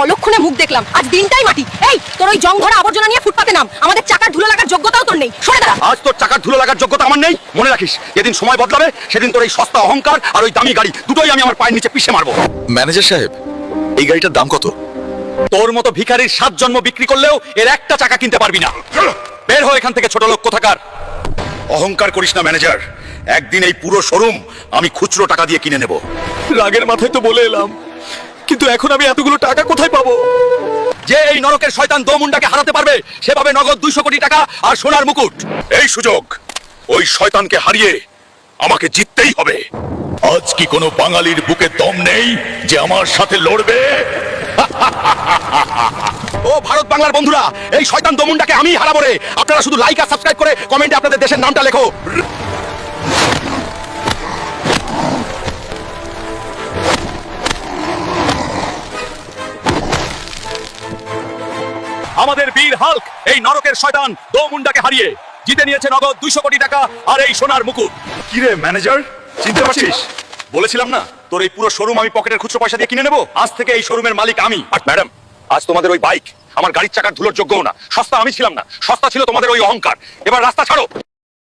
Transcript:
অলক্ষণে মুখ দেখলাম, আজ দিনটাই মাটি। এই তোর ওই জংভরা আবর্জনা নিয়ে ফুটপাতে নাম, আমাদের চাকার ধুলো লাগার যোগ্যতাও তোর নেই, সরে দাঁড়া। আজ তোর চাকার ধুলো লাগার যোগ্যতা আমার নেই, মনে রাখিস যেদিন সময় বদলাবে সেদিন তোর এই সস্তা অহংকার আর ওই দামি গাড়ি দুটোই আমি আমার পায়ের নিচে পিষে মারবো। ম্যানেজার সাহেব, এই গাড়িটার দাম কত? তোর মতো ভিখারির 7 জন্ম বিক্রি করলেও এর একটা চাকা কিনতে পারবি না। বের হও এখান থেকে ছোট লোক কোথাকার। অহংকার করিস না ম্যানেজার, একদিন এই পুরো শোরুম আমি খুচরো টাকা দিয়ে কিনে নেব। রাগের মাথায় তো বলে এলাম, কিন্তু এখন আমি এতগুলো টাকা কোথায় পাবো? যে এই নরকের শয়তান দোমুন্ডাকে হারাতে পারবে সে পাবে নগদ 200 কোটি টাকা আর সোনার মুকুট। এই সুযোগ ওই শয়তানকে হারিয়ে আমাকে জিততেই হবে। আজ কি কোনো বাঙালির বুকে দম নেই যে আমার সাথে লড়বে? ও ভারত বাংলার বন্ধুরা, এই শয়তান দোমুন্ডাকে আমি হারাবো রে। আপনারা শুধু লাইক আর সাবস্ক্রাইব করে কমেন্টে আপনাদের দেশের নামটা লেখো। আমাদের বীর হাল্ক এই নরকের শয়তান দোমুন্ডাকে হারিয়ে জিতে নিয়েছে নগদ 200 কোটি টাকা আর এই সোনার মুকুট। কি রে ম্যানেজার, চিনতে পারছিস? বলেছিলাম না তোর এই পুরো শোরুম আমি পকেটের খুচরো পয়সা দিয়ে কিনে নেব। আজ থেকে এই শোরুমের মালিক আমি। আর ম্যাডাম, আজ তোমাদের ওই বাইক আমার গাড়ির চাকার ধুলোর যোগ্যও না। সস্তা আমি ছিলাম না, সস্তা ছিল তোমাদের ওই অহংকার। এবার রাস্তা ছাড়ো।